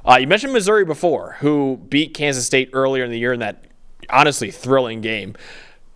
You mentioned Missouri before, who beat Kansas State earlier in the year in that honestly thrilling game.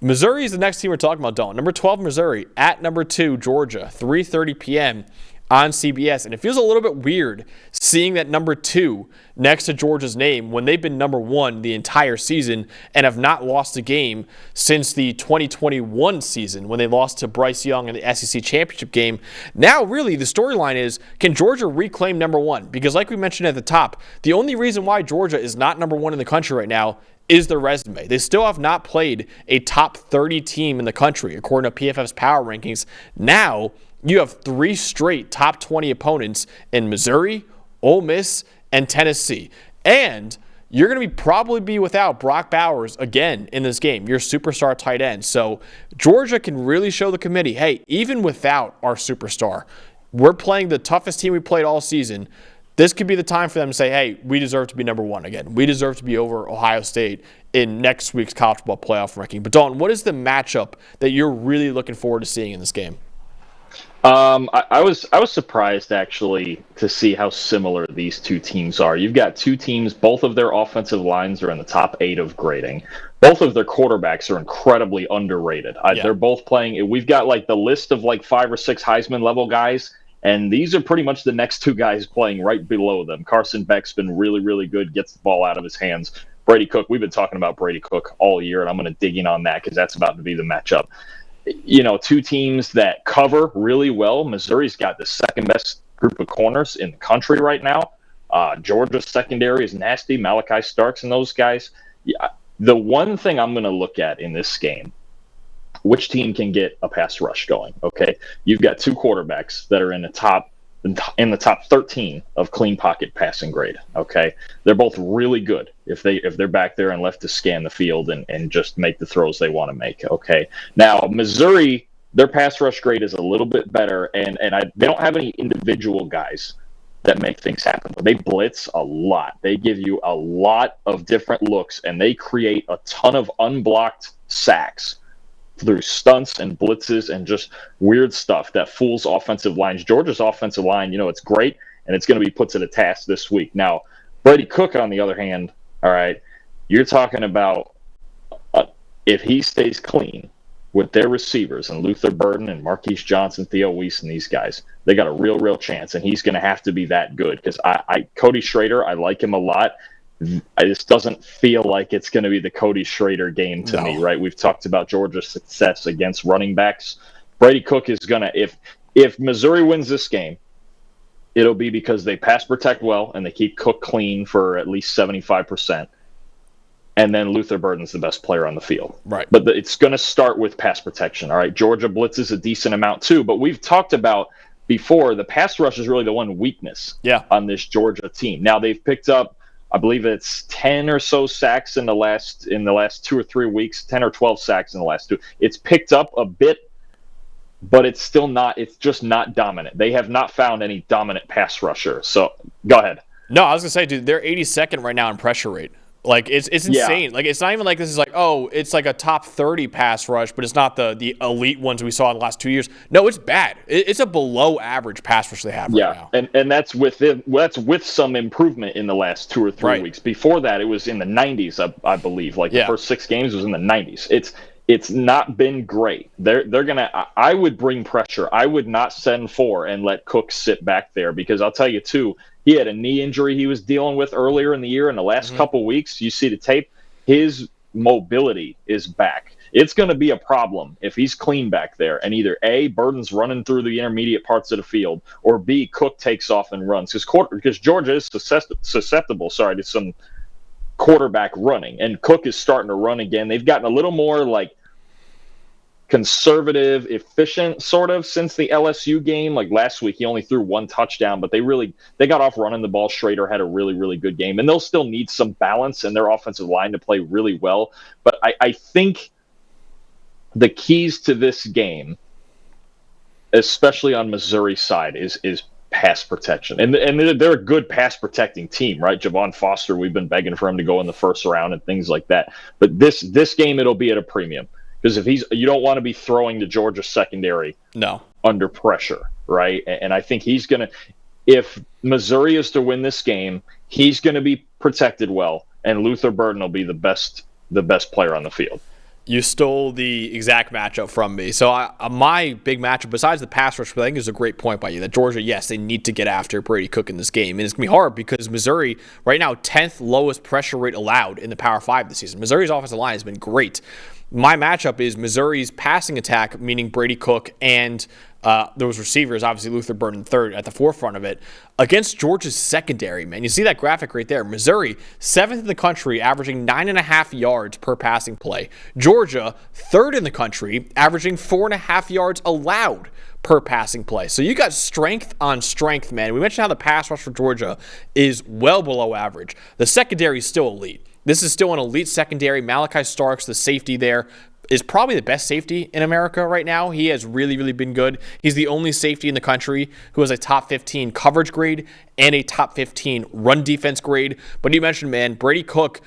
Missouri is the next team we're talking about, Dalton. Number 12, Missouri, at number 2, Georgia, 3:30 p.m. on CBS. And it feels a little bit weird seeing that number 2 next to Georgia's name when they've been number 1 the entire season and have not lost a game since the 2021 season when they lost to Bryce Young in the SEC championship game. Now, really, the storyline is, can Georgia reclaim number 1? Because like we mentioned at the top, the only reason why Georgia is not number 1 in the country right now is their resume. They still have not played a top 30 team in the country, according to PFF's power rankings. Now, you have 3 straight top 20 opponents in Missouri, Ole Miss, and Tennessee. And you're going to probably be without Brock Bowers again in this game, your superstar tight end. So Georgia can really show the committee, hey, even without our superstar, we're playing the toughest team we played all season. This could be the time for them to say, hey, we deserve to be number 1 again. We deserve to be over Ohio State in next week's college football playoff ranking. But Dalton, what is the matchup that you're really looking forward to seeing in this game? I was surprised actually to see how similar these two teams are. You've got two teams, both of their offensive lines are in the top 8 of grading. Both of their quarterbacks are incredibly underrated. They're both playing. We've got like the list of like 5 or 6 Heisman level guys, and these are pretty much the next 2 guys playing right below them. Carson Beck's been really, really good, gets the ball out of his hands. Brady Cook, we've been talking about Brady Cook all year, and I'm going to dig in on that because that's about to be the matchup. You know, 2 teams that cover really well. Missouri's got the second best group of corners in the country right now. Georgia's secondary is nasty. Malachi Starks and those guys. Yeah, the one thing I'm going to look at in this game, which team can get a pass rush going? Okay, you've got 2 quarterbacks that are in the top 13 of clean pocket passing grade. Okay, they're both really good if they're back there and left to scan the field and just make the throws they want to make. Okay, now Missouri, their pass rush grade is a little bit better, and they don't have any individual guys that make things happen. They blitz a lot. They give you a lot of different looks, and they create a ton of unblocked sacks through stunts and blitzes and just weird stuff that fools offensive lines. Georgia's offensive line, you know, it's great, and it's going to be put to the task this week. Now, Brady Cook, on the other hand, all right, you're talking about if he stays clean with their receivers and Luther Burden and Marquise Johnson, Theo Weiss, and these guys, they got a real chance, and he's going to have to be that good because Cody Schrader, I like him a lot. I just doesn't feel like it's going to be the Cody Schrader game to me, right? We've talked about Georgia's success against running backs. Brady Cook is going to, if Missouri wins this game, it'll be because they pass protect well and they keep Cook clean for at least 75%. And then Luther Burden's the best player on the field. Right. But it's going to start with pass protection, all right? Georgia blitzes a decent amount too, but we've talked about before, the pass rush is really the one weakness on this Georgia team. Now they've picked up, I believe it's 10 or so sacks in the last 2 or 3 weeks, 10 or 12 sacks in the last 2. It's picked up a bit, but it's just not dominant. They have not found any dominant pass rusher. So go ahead. No, I was going to say, dude, they're 82nd right now in pressure rate. Like, it's insane. Like, it's not even like this is like, oh, it's like a top 30 pass rush, but it's not the elite ones we saw in the last 2 years. No, it's bad. It's a below average pass rush they have right now. And that's with some improvement in the last 2 or 3 weeks. Before that, it was in the 90s, I believe. Like the first 6 games was in the 90s. It's not been great. They're gonna. I would bring pressure. I would not send 4 and let Cook sit back there because I'll tell you too. He had a knee injury he was dealing with earlier in the year. In the last couple weeks, you see the tape, his mobility is back. It's going to be a problem if he's clean back there. And either A, Burden's running through the intermediate parts of the field, or B, Cook takes off and runs. Because Georgia is susceptible to some quarterback running. And Cook is starting to run again. They've gotten a little more like conservative, efficient sort of since the LSU game. Like last week, he only threw 1 touchdown, but they got off running the ball. Schrader had a really good game, and they'll still need some balance in their offensive line to play really well. But I think the keys to this game, especially on Missouri's side, is pass protection. And they're a good pass protecting team, right? Javon Foster, we've been begging for him to go in the first round and things like that. But this game, it'll be at a premium. Because you don't want to be throwing the Georgia secondary under pressure, right? And I think he's going to, if Missouri is to win this game, he's going to be protected well, and Luther Burden will be the best player on the field. You stole the exact matchup from me. So my big matchup, besides the pass rush, I think is a great point by you, that Georgia, yes, they need to get after Brady Cook in this game. And it's going to be hard because Missouri, right now, 10th lowest pressure rate allowed in the Power 5 this season. Missouri's offensive line has been great. My matchup is Missouri's passing attack, meaning Brady Cook and those receivers, obviously Luther Burden third at the forefront of it, against Georgia's secondary, man. You see that graphic right there. Missouri, 7th in the country, averaging 9.5 yards per passing play. Georgia, 3rd in the country, averaging 4.5 yards allowed per passing play. So you got strength on strength, man. We mentioned how the pass rush for Georgia is well below average. The secondary is still elite. This is still an elite secondary. Malachi Starks, the safety there, is probably the best safety in America right now. He has really, really been good. He's the only safety in the country who has a top 15 coverage grade and a top 15 run defense grade. But you mentioned, man, Brady Cook,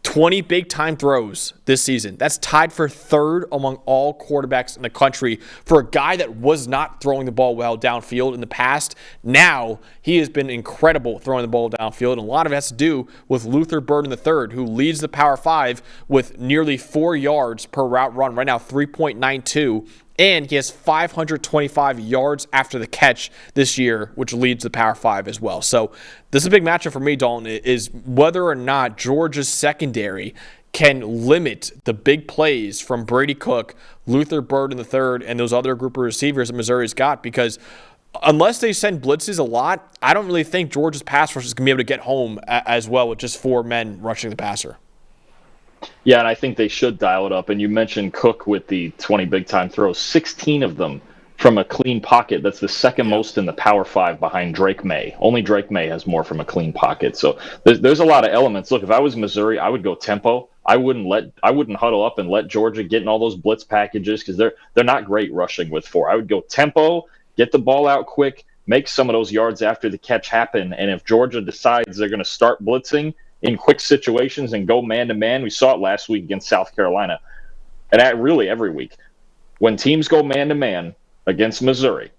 20 big-time throws this season. That's tied for 3rd among all quarterbacks in the country for a guy that was not throwing the ball well downfield in the past. Now, he has been incredible throwing the ball downfield, and a lot of it has to do with Luther Burden III, who leads the Power 5 with nearly 4 yards per route run. Right now, 3.92. And he has 525 yards after the catch this year, which leads the Power 5 as well. So this is a big matchup for me, Dalton, is whether or not Georgia's secondary can limit the big plays from Brady Cook, Luther Burden III, and those other group of receivers that Missouri's got. Because unless they send blitzes a lot, I don't really think Georgia's pass rush is going to be able to get home as well with just 4 men rushing the passer. Yeah, and I think they should dial it up. And you mentioned Cook with the 20 big-time throws, 16 of them from a clean pocket. That's the second most in the Power 5 behind Drake May. Only Drake May has more from a clean pocket. So there's a lot of elements. Look, if I was Missouri, I would go tempo. I wouldn't huddle up and let Georgia get in all those blitz packages because they're not great rushing with 4. I would go tempo, get the ball out quick, make some of those yards after the catch happen. And if Georgia decides they're going to start blitzing in quick situations and go man-to-man. We saw it last week against South Carolina. And really every week. When teams go man-to-man against Missouri,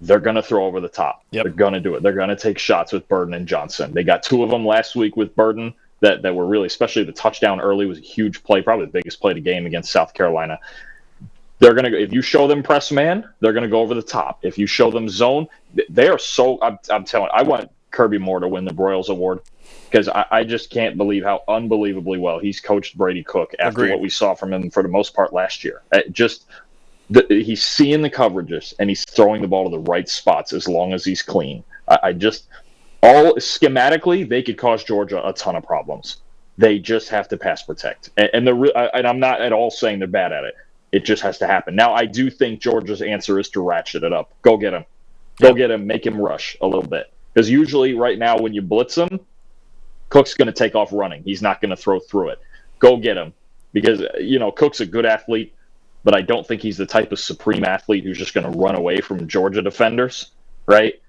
they're going to throw over the top. Yep. They're going to do it. They're going to take shots with Burden and Johnson. They got 2 of them last week with Burden that were really, especially the touchdown early was a huge play, probably the biggest play of the game against South Carolina. They're going to, if you show them press man, they're going to go over the top. If you show them zone, they are so, I'm telling you, I want Kirby Moore to win the Broyles Award. Because I just can't believe how unbelievably well he's coached Brady Cook after what we saw from him for the most part last year. He's seeing the coverages and he's throwing the ball to the right spots as long as he's clean. Schematically, they could cause Georgia a ton of problems. They just have to pass protect. And I'm not at all saying they're bad at it. It just has to happen. Now, I do think Georgia's answer is to ratchet it up. Go get him. Go get him. Make him rush a little bit. Because usually right now when you blitz him, Cook's going to take off running. He's not going to throw through it. Go get him. Because, Cook's a good athlete, but I don't think he's the type of supreme athlete who's just going to run away from Georgia defenders, right?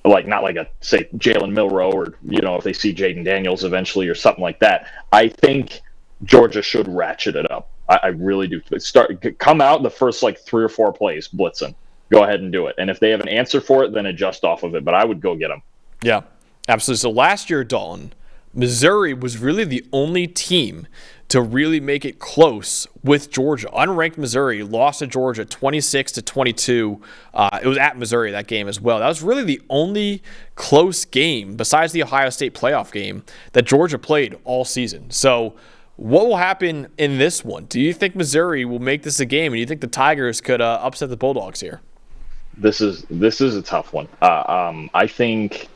Not like say, Jalen Milroe or, if they see Jaden Daniels eventually or something like that. I think Georgia should ratchet it up. I really do. Come out the first, 3 or 4 plays blitzing. Go ahead and do it. And if they have an answer for it, then adjust off of it. But I would go get them. Yeah, absolutely. So last year, Dalton, Missouri was really the only team to really make it close with Georgia. Unranked Missouri lost to Georgia 26-22. It was at Missouri, that game as well. That was really the only close game, besides the Ohio State playoff game, that Georgia played all season. So what will happen in this one? Do you think Missouri will make this a game, and do you think the Tigers could upset the Bulldogs here? This is a tough one. I think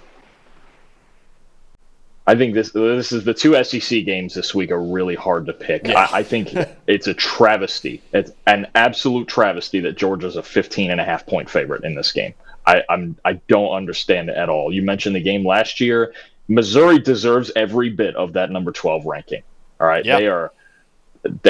this is the 2 SEC games this week are really hard to pick. Yeah. I think it's a travesty. It's an absolute travesty that Georgia's a 15.5-point favorite in this game. I don't understand it at all. You mentioned the game last year. Missouri deserves every bit of that number 12 ranking. All right, yep.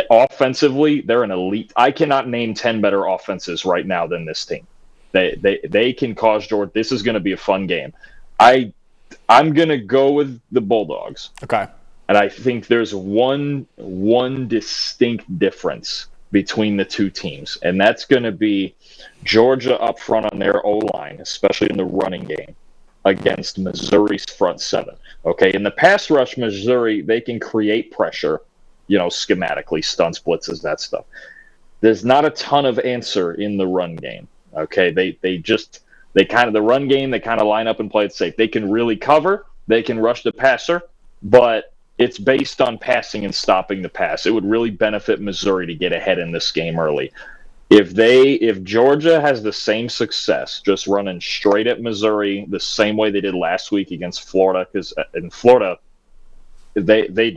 Offensively, they're an elite. I cannot name 10 better offenses right now than this team. They can cause Georgia. This is going to be a fun game. I'm going to go with the Bulldogs. Okay. And I think there's one distinct difference between the two teams, and that's going to be Georgia up front on their O-line, especially in the running game. against Missouri's front seven. Okay, in the pass rush, Missouri, they can create pressure, schematically, stunts, blitzes, that stuff. There's not a ton of answer in the run game. Okay, they kind of the run game, they kind of line up and play it safe. They can really cover, they can rush the passer, but it's based on passing and stopping the pass. It would really benefit Missouri to get ahead in this game early. If Georgia has the same success just running straight at Missouri the same way they did last week against Florida, because in Florida they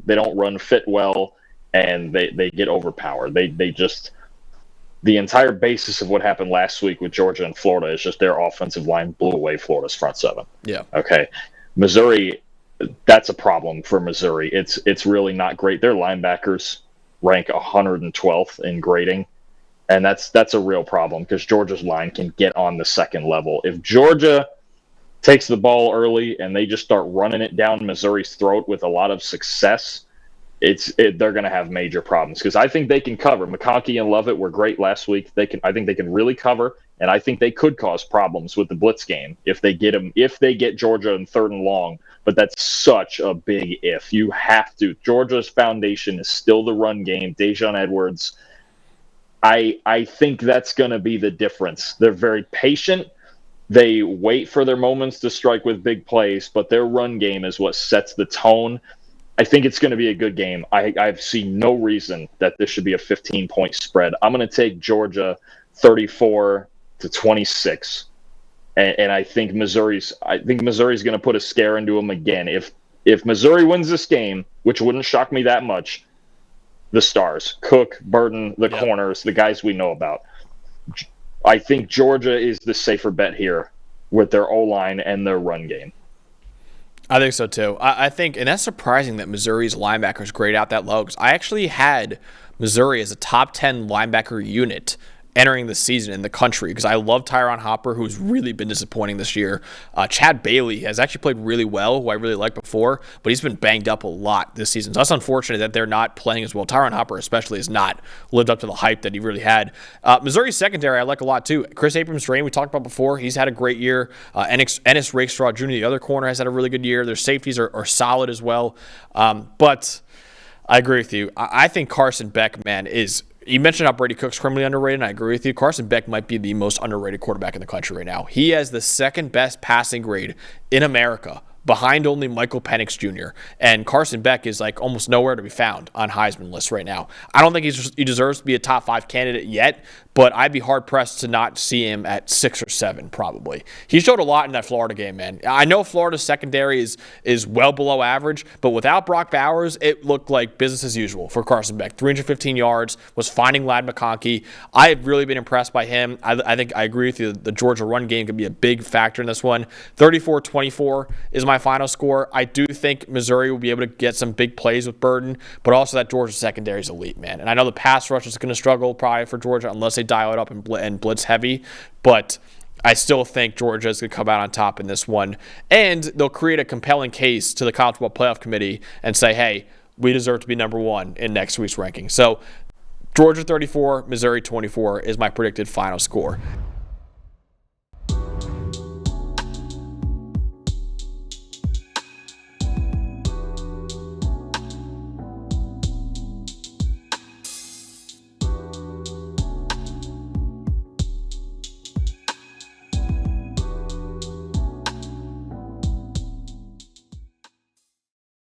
don't run fit well and they get overpowered. The entire basis of what happened last week with Georgia and Florida is just their offensive line blew away Florida's front seven. Yeah. Okay. Missouri, that's a problem for Missouri. It's really not great. Their linebackers rank 112th in grading. And that's a real problem because Georgia's line can get on the second level. If Georgia takes the ball early and they just start running it down Missouri's throat with a lot of success, they're going to have major problems because I think they can cover. McConkey and Lovett were great last week. I think they can really cover, and I think they could cause problems with the blitz game if they get Georgia in third and long. But that's such a big if. You have to. Georgia's foundation is still the run game. Dejon Edwards. I think that's going to be the difference. They're very patient. They wait for their moments to strike with big plays, but their run game is what sets the tone. I think it's going to be a good game. I've seen no reason that this should be a 15-point spread. I'm going to take Georgia 34-26, and I think Missouri's going to put a scare into them again. If Missouri wins this game, which wouldn't shock me that much, the stars, Cook, Burton, the corners, the guys we know about. I think Georgia is the safer bet here with their O-line and their run game. I think so too. I think, and that's surprising that Missouri's linebackers grade out that low because I actually had Missouri as a top 10 linebacker unit entering the season in the country because I love Tyron Hopper, who's really been disappointing this year. Chad Bailey has actually played really well, who I really liked before, but he's been banged up a lot this season. So that's unfortunate that they're not playing as well. Tyron Hopper especially has not lived up to the hype that he really had. Missouri's secondary I like a lot too. Chris Abrams-Drain we talked about before. He's had a great year. Ennis Rakestraw Jr., the other corner, has had a really good year. Their safeties are solid as well. But I agree with you. I think Carson Beck, man, is... You mentioned how Brady Cook's criminally underrated, and I agree with you. Carson Beck might be the most underrated quarterback in the country right now. He has the second best passing grade in America, behind only Michael Penix Jr. And Carson Beck is like almost nowhere to be found on Heisman lists right now. I don't think he deserves to be a top 5 candidate yet, but I'd be hard-pressed to not see him at 6 or 7 probably. He showed a lot in that Florida game, man. I know Florida's secondary is well below average, but without Brock Bowers, it looked like business as usual for Carson Beck. 315 yards, was finding Ladd McConkey. I have really been impressed by him. I think I agree with you. The Georgia run game could be a big factor in this one. 34-24 is my final score. I do think Missouri will be able to get some big plays with Burton, but also that Georgia secondary is elite, man. And I know the pass rush is going to struggle probably for Georgia unless they dial it up and blitz heavy, but I still think Georgia is going to come out on top in this one, and they'll create a compelling case to the College Football Playoff Committee and say, hey, we deserve to be number 1 in next week's ranking. So Georgia 34, Missouri 24 is my predicted final score.